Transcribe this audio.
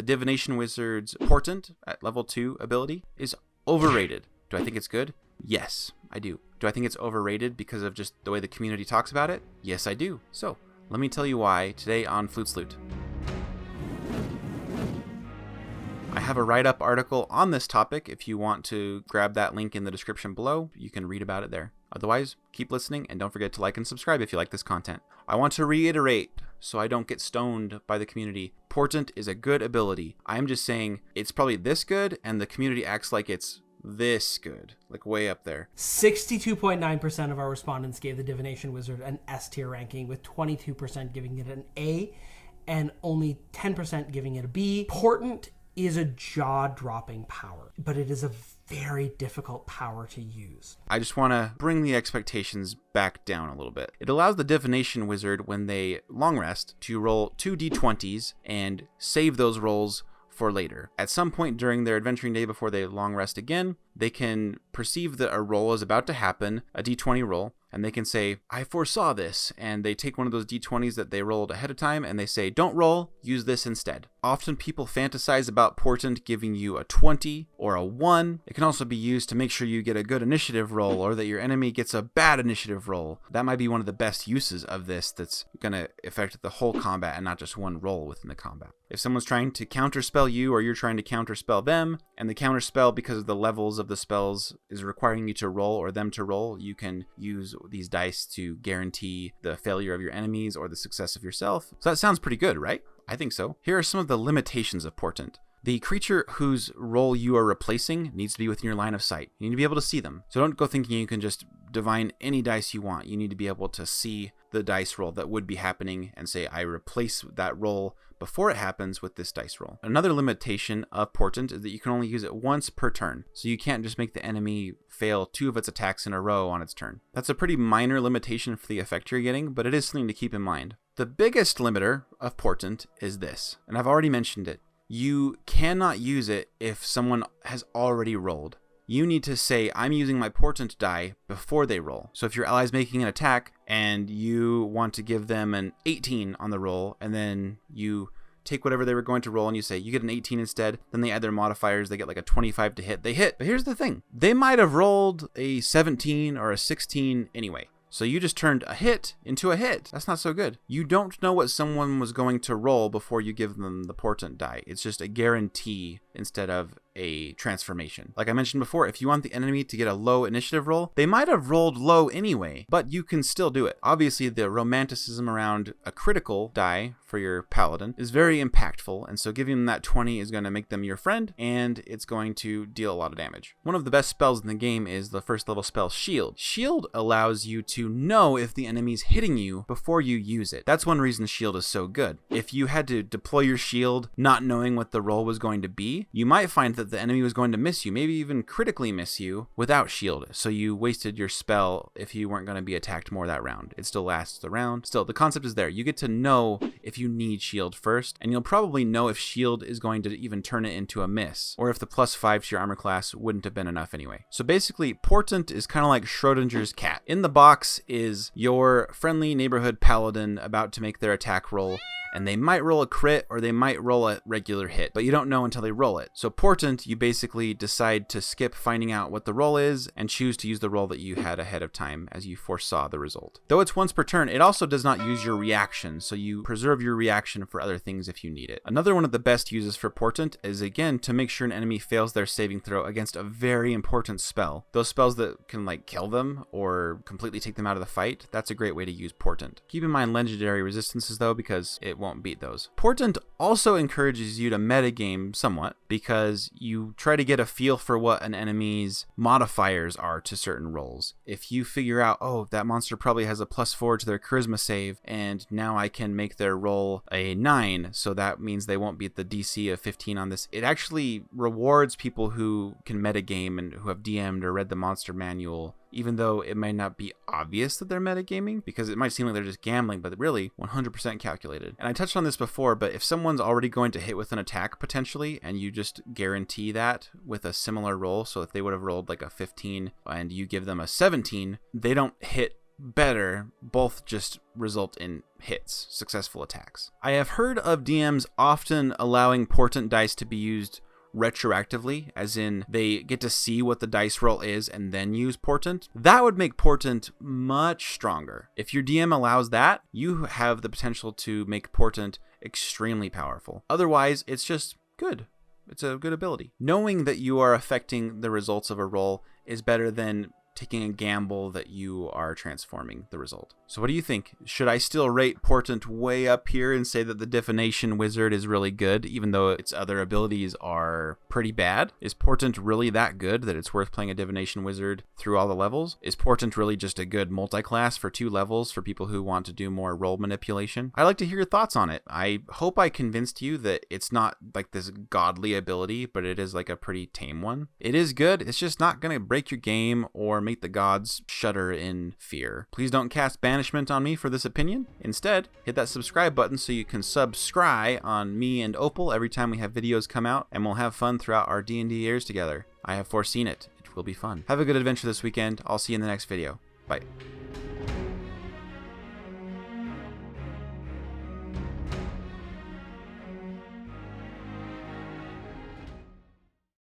the Divination Wizard's Portent at level 2 ability is overrated. Do I think it's good? Yes, I do. Do I think it's overrated because of just the way the community talks about it? Yes, I do. So, let me tell you why today on Flutes Loot. I have a write-up article on this topic. If you want to grab that link in the description below, you can read about it there. Otherwise, keep listening and don't forget to like and subscribe if you like this content. I want to reiterate, so I don't get stoned by the community, Portent is a good ability. I'm just saying it's probably this good and the community acts like it's this good, like way up there. 62.9% of our respondents gave the Divination Wizard an S tier ranking, with 22% giving it an A and only 10% giving it a B. Portent is a jaw-dropping power, but it is a very difficult power to use. I just want to bring the expectations back down a little bit. It allows the Divination Wizard, when they long rest, to roll 2 d20s and save those rolls for later. At some point during their adventuring day before they long rest again, they can perceive that a roll is about to happen, a d20 roll, and they can say, I foresaw this, and they take one of those d20s that they rolled ahead of time, and they say, don't roll, use this instead. Often people fantasize about Portent giving you a 20 or a 1. It can also be used to make sure you get a good initiative roll, or that your enemy gets a bad initiative roll. That might be one of the best uses of this that's going to affect the whole combat and not just one roll within the combat. If someone's trying to counterspell you, or you're trying to counterspell them, and the counterspell, because of the levels of the spells, is requiring you to roll or them to roll, you can use these dice to guarantee the failure of your enemies or the success of yourself. So that sounds pretty good, right? I think so. Here are some of the limitations of Portent. The creature whose role you are replacing needs to be within your line of sight. You need to be able to see them. So don't go thinking you can just divine any dice you want. You need to be able to see the dice roll that would be happening and say, I replace that roll before it happens with this dice roll. Another limitation of Portent is that you can only use it once per turn. So you can't just make the enemy fail 2 of its attacks in a row on its turn. That's a pretty minor limitation for the effect you're getting, but it is something to keep in mind. The biggest limiter of Portent is this, and I've already mentioned it. You cannot use it if someone has already rolled. You need to say, I'm using my Portent die before they roll. So if your ally's making an attack and you want to give them an 18 on the roll, and then you take whatever they were going to roll and you say, you get an 18 instead, then they add their modifiers, they get like a 25 to hit, they hit. But here's the thing, they might have rolled a 17 or a 16 anyway. So you just turned a hit into a hit. That's not so good. You don't know what someone was going to roll before you give them the Portent die. It's just a guarantee instead of a transformation. Like I mentioned before, if you want the enemy to get a low initiative roll, they might have rolled low anyway, but you can still do it. Obviously, the romanticism around a critical die for your paladin is very impactful, and so giving them that 20 is going to make them your friend, and it's going to deal a lot of damage. One of the best spells in the game is the first level spell Shield. Shield allows you to know if the enemy's hitting you before you use it. That's one reason Shield is so good. If you had to deploy your Shield not knowing what the roll was going to be, you might find that the enemy was going to miss you, maybe even critically miss you without Shield. So you wasted your spell if you weren't going to be attacked more that round. It still lasts the round. Still, the concept is there. You get to know if you need Shield first, and you'll probably know if Shield is going to even turn it into a miss, or if the +5 to your armor class wouldn't have been enough anyway. So basically, Portent is kind of like Schrodinger's cat. In the box is your friendly neighborhood paladin about to make their attack roll, and they might roll a crit or they might roll a regular hit, but you don't know until they roll it. So Portent, you basically decide to skip finding out what the roll is and choose to use the roll that you had ahead of time as you foresaw the result. Though it's once per turn, it also does not use your reaction, so you preserve your reaction for other things if you need it. Another one of the best uses for Portent is, again, to make sure an enemy fails their saving throw against a very important spell. Those spells that can like kill them or completely take them out of the fight, that's a great way to use Portent. Keep in mind legendary resistances though, because it won't beat those. Portent also encourages you to metagame somewhat, because you try to get a feel for what an enemy's modifiers are to certain rolls. If you figure out, oh, that monster probably has a +4 to their charisma save, and now I can make their roll a 9, so that means they won't beat the DC of 15 on this. It actually rewards people who can metagame and who have DM'd or read the monster manual, even though it might not be obvious that they're metagaming, because it might seem like they're just gambling, but really 100% calculated. And I touched on this before, but if someone's already going to hit with an attack potentially, and you just guarantee that with a similar roll, so if they would have rolled like a 15 and you give them a 17, they don't hit better, both just result in hits, successful attacks. I have heard of DMs often allowing portent dice to be used retroactively, as in they get to see what the dice roll is and then use portent. That would make portent much stronger. If your DM allows that, you have the potential to make portent extremely powerful. Otherwise, it's just good. It's a good ability. Knowing that you are affecting the results of a roll is better than taking a gamble that you are transforming the result. So what do you think? Should I still rate portent way up here and say that the Divination Wizard is really good, even though its other abilities are pretty bad? Is portent really that good that it's worth playing a Divination Wizard through all the levels? Is portent really just a good multi-class for 2 levels for people who want to do more role manipulation? I'd like to hear your thoughts on it. I hope I convinced you that it's not like this godly ability, but it is like a pretty tame one. It is good. It's just not going to break your game or make the gods shudder in fear. Please don't cast banishment on me for this opinion. Instead, hit that subscribe button so you can subscribe on me and Opal every time we have videos come out, and we'll have fun throughout our D&D years together. I have foreseen it. It will be fun. Have a good adventure this weekend. I'll see you in the next video. Bye.